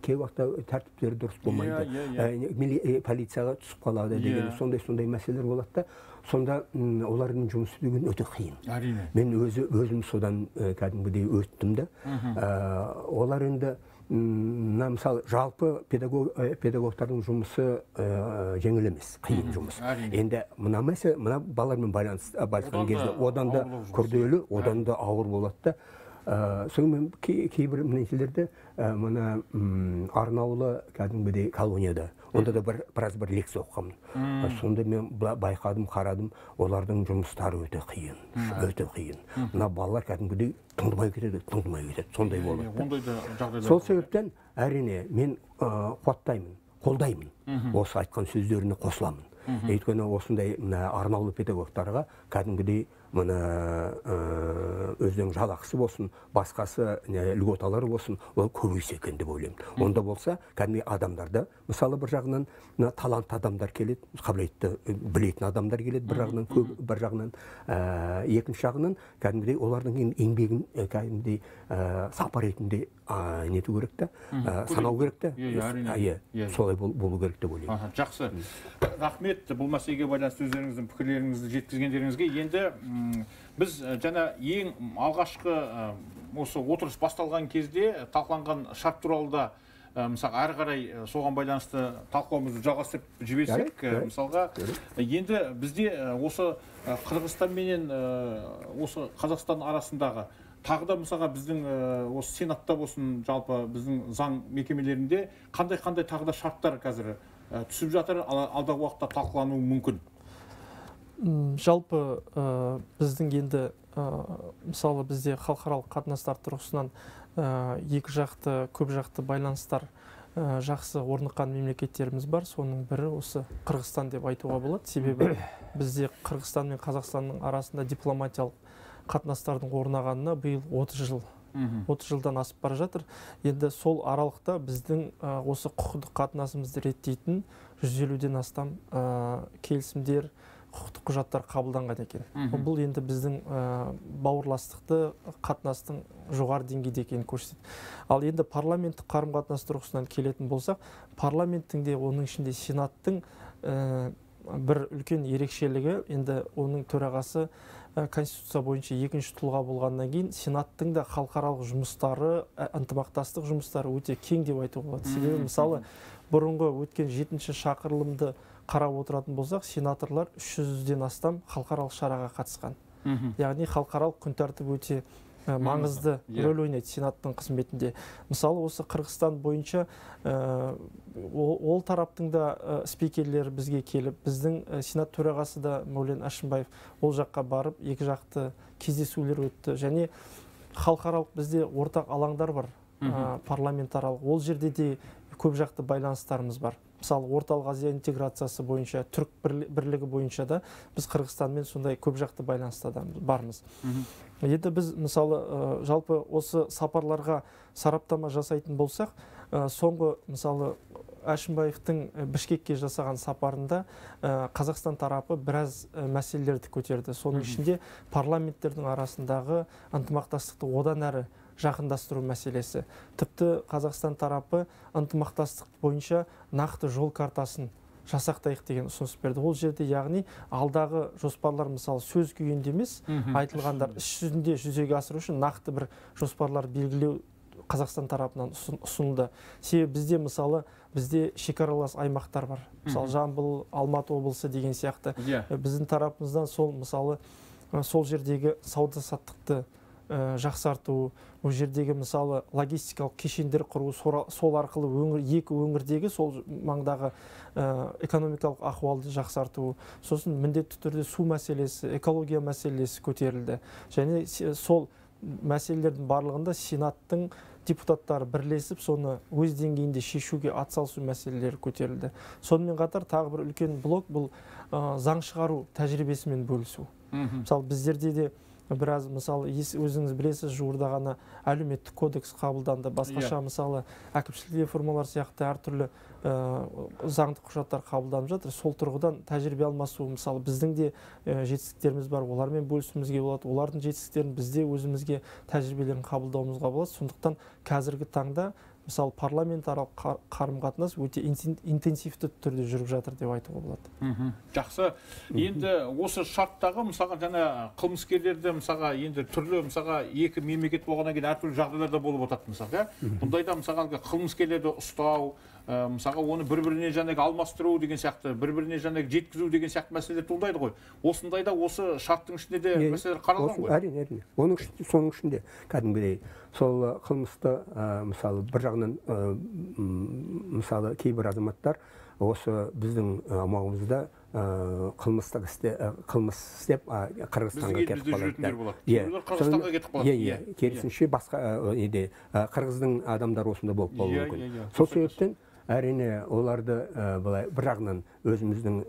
[SPEAKER 2] тәртіптері дұрыс болмайды, полицияға түсіп қалады деген сондай мәселелер болады да, сонда олардың жұмыс істеуі өте қиын. Мен өзім содан кәдімгідей өттім да. Олар енді мысалы жалпы педагогтардың жұмысы жеңіл емес, қиын жұмыс. Енді мына балалармен байланысқан кезде одан да күрделі, одан да ауыр болады да. Сонымен кейбір нәтижелерде мына арнаулы кәдімгідей колонияда, онда да біраз бір лекция оқығанмын. Сонда мен байқадым, қарадым, олардың жұмыстары өте қиын, өте қиын. Мына балалар кәдімгідей тыңдамай кетеді, сондай болады. Сол себептен әрине мен қуаттаймын, қолдаймын, осы айтқан сөздеріне қосыламын. Өйткені осындай арнаулы педагогтарға кәдімгідей өздерінің жалақысы болсын, басқасы льготалары болсын, ол көбейсе екен деп ойлаймын. Онда болса, кәдімгі адамдарда, мысалы бір жағынан талантты адамдар келеді, қабілетті білетін адамдар келеді, бір жағынан, екінші жағынан кәдімгідей олардың еңбегін кәдімгідей сапа ретінде нету керек та, санау керек та, солай болу керек деп ойлаймын.
[SPEAKER 1] Жақсы. Рахмет бұл мәселеге байланысты өздеріңіздің пікірлеріңізді жеткізгендеріңізге. Енді біз жаңа ең алғашқы осы отырыс басталған кезде талқыланған шарт туралы да мысалы әрі қарай соған байланысты талқылауымызды жалғастырып жіберсек, мысалға енді бізде осы Қырғызстан менен осы Қазақстан арасындағы тағы да мысалға біздің осы сенатта болсын, жалпы біздің заң мекемелерінде қандай тағы да шарттар қазір түсіп жатыр, алдағы уақытта талқылануы мүмкін?
[SPEAKER 10] Жалпы біздің енді мысалы бізде халықаралық қатынастар тұрғысынан екі жақты, көп жақты байланыстар жақсы орныққан мемлекеттеріміз бар. Соның бірі осы Қырғызстан деп айтуға болады. Себебі бізде Қырғызстан мен Қазақстанның арасында дипломатиялық қатынастардың орнағанына биыл 30 жыл. 30 жылдан асып бара жатыр. Енді сол аралықта біздің осы құқықтық қатынасымызды реттейтін 150-ден астам келісімдер, құқықтық құжаттар қабылданған екен. Бұл енді біздің бауырластықты қатынастың жоғары деңгейде екенін көрсетеді. Ал енді парламенттік қарым-қатынас тұрғысынан келетін болсақ, парламенттің де оның ішінде сенаттың бір үлкен ерекшелігі, енді оның төрағасы Конституция бойынша екінші тұлға болғаннан кейін сенаттың да халықаралық жұмыстары, ынтымақтастық жұмыстары өте кең деп айтуға болады. Себебі мысалы бұрынғы өткен 7-ші шақырылымды қарап отыратын болсақ, сенаторлар 300-ден астам халықаралық шараға қатысқан. Яғни халықаралық күн тәртібі өте маңызды рөл ойнайды сенаттың қызметінде. Мысалы осы Қырғызстан бойынша ол тараптың да спикерлері бізге келіп, біздің сенат төрағасы да Мәулен Әшімбаев ол жаққа барып, екі жақты кездесулер өтті. Және халықаралық бізде ортақ алаңдар бар, парламентаралық. Ол жерде де көп жақты байланыстарымыз бар. Мысалы, Орталық Азия интеграциясы бойынша, түрік бірлігі бойынша да біз Қырғызстанмен сондай көп жақты байланыста бармыз. Енді біз, мысалы, жалпы осы сапарларға сараптама жасайтын болсақ, соңғы, мысалы, Әшімбаевтың Бішкекке жасаған сапарында Қазақстан тарапы біраз мәселелерді көтерді. Соның ішінде парламенттердің арасындағы ынтымақтастықты одан әрі жақындастыру мәселесі. Тіпті Қазақстан тарапы ынтымақтастық бойынша нақты жол картасын жасақтайық деген ұсыныс берді. Ол жерде, яғни алдағы жоспарлар, мысалы, сөз күйінде емес, айтылғандар іс жүзінде жүзеге асыру үшін нақты бір жоспарлар белгілеу Қазақстан тарапынан ұсынылды. Себебі бізде, мысалы, бізде шекаралас аймақтар бар. Мысалы, Жамбыл, Алматы облысы деген сияқты. Біздің тарапымыздан сол, мысалы, сол жердегі сауда-саттықты жақсарту, ол жердегі, мысалы, логистикалық кешендер құру, сол арқылы екі өңірдегі сол маңдағы экономикалық ахуалды жақсарту, сосын міндетті түрде су мәселесі, экология мәселесі көтерілді. Және сол мәселелердің барлығында сенаттың депутаттары бірлесіп, соны өз деңгейінде шешуге атсалысу мәселелері көтерілді. Сонымен қатар тағы бір үлкен блок бұл заң шығару тәжірибесімен бөлісу. Мысалы, біздерде де біраз, мысалы, өзіңіз білесіз, жуырда ғана әлеуметтік кодекс қабылданды. Басқаша, мысалы, әкімшілік реформалар сияқты әртүрлі заңды құжаттар қабылданып жатыр. Сол тұрғыдан тәжірибе алмасу, мысалы, біздің де жетістіктеріміз бар, олармен бөлісуімізге болады. Олардың жетістіктерін бізде өзімізге тәжірибелерін қабылдауымызға болады. Сондықтан қазіргі таңда, мысалы, парламентаралық қарым-қатынас өте интенсивті түрде жүріп жатыр деп айтуға болады.
[SPEAKER 1] Жақсы. Енді осы шарттағы, мысалға, жаңа қылмыскерлерді, мысалға, енді түрлі, мысалға, екі мемлекет болғаннан кейін әртүрлі жағдайларда болып отырады, мысалға. Бұндайда, мысалға, қылмыскерлерді ұстау, мысалға, оны бір-біріне жаңағы алмастыру деген сияқты, бір-біріне жаңағы жеткізу деген сияқты мәселелер туындайды ғой. Осындайда осы шарттың ішінде де мәселелер қаралған ғой.
[SPEAKER 2] Әрине. Соның ішінде кәдімгідей сол қылмысты, мысалы, бір жағынан, мысалы, кейбір азаматтар осы біздің аумағымызда қылмыс істеп Қырғызстанға кетіп қалады. Керісінше басқа Қырғыздың адамдары осында болып қалуы мүмкін. Сол себептен әрине оларды бір жағынан өзіміздің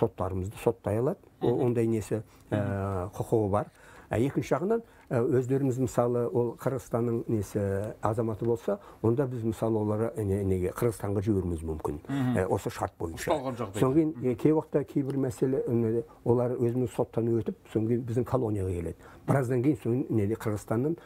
[SPEAKER 2] соттарымызды соттай алады, ондай несі құқығы бар. Екінші жағынан өздеріміз, мысалы, ол Қырғызстанның несі азаматы болса, онда біз, мысалы, олары Қырғызстанға жіберуіміз мүмкін, осы шарт бойынша. Соң кейін кей уақытта кейбір мәселе олар өзіміз соттан өтіп, соң кейін біздің колонияға келеді. Біраздан кейін соң Қырғызстаннан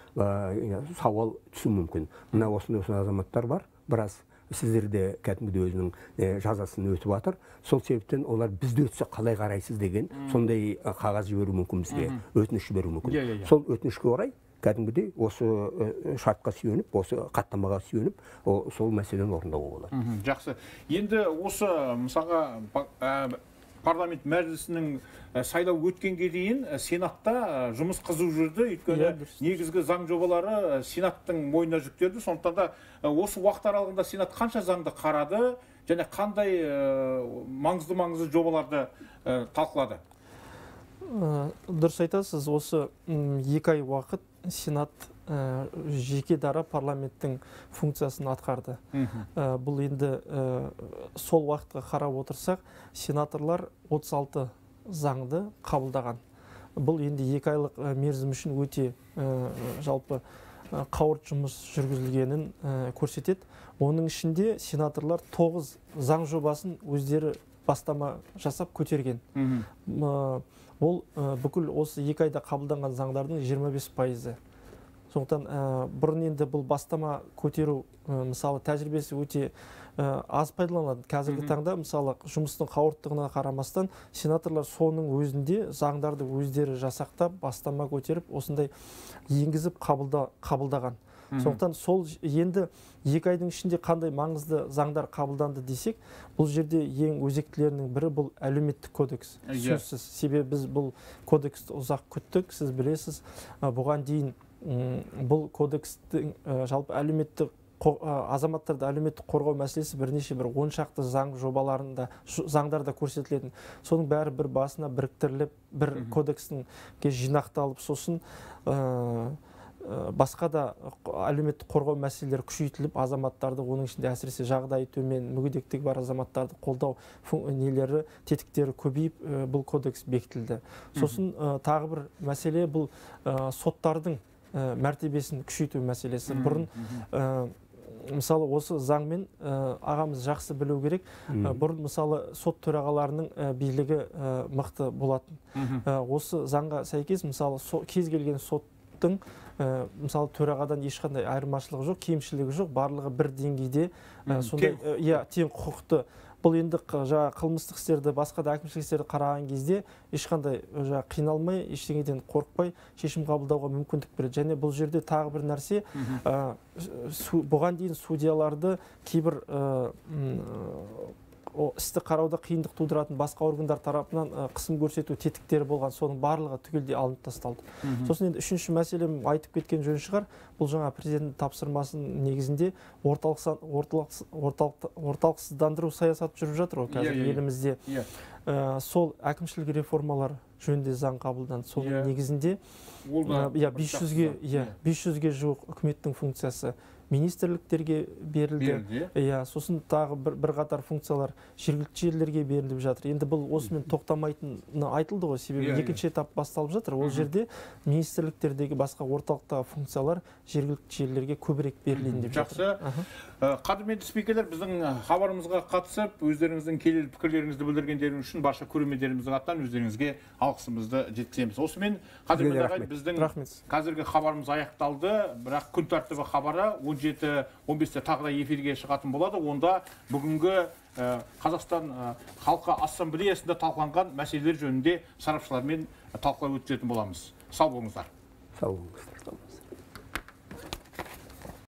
[SPEAKER 2] сауал түсу мүмкін. Мына осындай азаматтар бар, біраз сіздерде кәдімгідей өзінің жазасын өтіп жатыр. Сол себептен олар бізді өтсе қалай қарайсыз деген сондай қағаз жіберу мүмкін бізге, өтініш жіберу мүмкін. Сол өтінішке орай кәдімгідей осы шартқа сүйеніп, осы қаттамаға сүйеніп, сол мәселені орындауға болады.
[SPEAKER 1] Жақсы. Енді осы, мысалға, парламент мәжілісінің сайлау өткенге дейін сенатта жұмыс қызу жүрді, өйткені негізгі заң жобалары сенаттың мойнына жүктелді. Сондықтан да осы уақыт аралығында сенат қанша заңды қарады және қандай маңызды жобаларды талқылады?
[SPEAKER 10] Дұрыс айтасыз, осы 2 ай уақыт сенат жеке дара парламенттің функциясын атқарды. Бұл енді сол уақытқа қарап отырсақ, сенаторлар 36 заңды қабылдаған. Бұл енді 2 айлық мерзім үшін өте жалпы қауырт жұмыс жүргізілгенін көрсетеді. Оның ішінде сенаторлар 9 заң жобасын өздері бастама жасап көтерген. Ол бүкіл осы 2 айда қабылданған заңдардың 25%. Сондықтан бұрын енді бұл бастама көтеру, мысалы, тәжірибесі өте аз пайдаланады. Қазіргі таңда, мысалы, жұмыстың қауырттығына қарамастан, сенаторлар соның өзінде заңдарды өздері жасақтап, бастама көтеріп, осындай енгізіп қабылдаған. Сондықтан сол енді 2 айдың ішінде қандай маңызды заңдар қабылданды десек, бұл жерде ең өзектілерінің бірі бұл әлеуметтік кодекс. Сөзсіз, себебі біз бұл кодексті ұзақ күттік, сіз білесіз. Бұған дейін бұл кодекстің жалпы азаматтарды әлеуметтік қорғау мәселесі бірнеше 10 шақты заң жобаларында, заңдарда көрсетілетін. Соның бәрі бір басына біріктіріліп, бір кодекстің жинақталып, сосын басқа да әлеуметтік қорғау мәселелері күшейтіліп, азаматтарды, оның ішінде әсіресе жағдайы төмен, мүгедектігі бар азаматтарды қолдау нелері, тетіктері көбейіп, бұл кодекс бекітілді. Сосын тағы бір мәселе бұл соттардың мәртебесін күшейту мәселесі. Бұрын мысалы осы заңмен ағамыз жақсы білу керек. Бұрын мысалы сот төрағаларының билігі мықты болатын. Осы заңға сәйкес мысалы кез келген соттың мысалы төрағадан ешқандай айырмашылығы жоқ, кемшілігі жоқ, барлығы бір деңгейде сондай тең құқықты. Бұл енді қылмыстық істерді, басқа да әкімшілік істерді қараған кезде ешқандай қиналмай, ештеңеден қорықпай шешім қабылдауға мүмкіндік береді. Және бұл жерде тағы бір нәрсе, бұған дейін судьяларды кейбір істі қарауда қиындық тудыратын басқа органдар тарапынан қысым көрсету тетіктері болған, соның барлығы түгелдей алынып тасталды. Сосын енді үшінші мәселем айтып кеткен жөн шығар, бұл жаңа президент тапсырмасының негізінде орталықсыздандыру саясаты жүріп жатыр ғой қазір елімізде. Сол әкімшілік реформалар жөнінде заң қабылданды. Соның негізінде 500-ге жуық үкіметтің функциясы министрліктерге берілді. Сосын тағы бір қатар функциялар жергілікті жерлерге беріліп жатыр. Енді бұл осымен тоқтамайтыны айтылды ғой, себебі екінші этап басталып жатыр. Ол жерде министрліктердегі басқа орталықтағы функциялар жергілікті жерлерге көбірек берілейін деп жатыр.
[SPEAKER 1] Жақсы. Қадірменді спикерлер, біздің хабарымызға қатысып, өздеріңіздің келелі пікірлеріңізді білдіргендеріңіз үшін барша көрермендеріміздің атынан өздеріңізге алғысымызды жеткіземіз. Осымен қадірменді ағай, біздің қазіргі хабарымыз аяқталды, бірақ күн тәртібі хабары 17-15-те тағы да эфирге шығатын болады. Онда бүгінгі Қазақстан халқы ассамблеясында талқыланған мәселелер жөнінде сарапшылармен талқылау өткізетін боламыз. Сау болыңыздар.
[SPEAKER 2] Сау болыңыздар.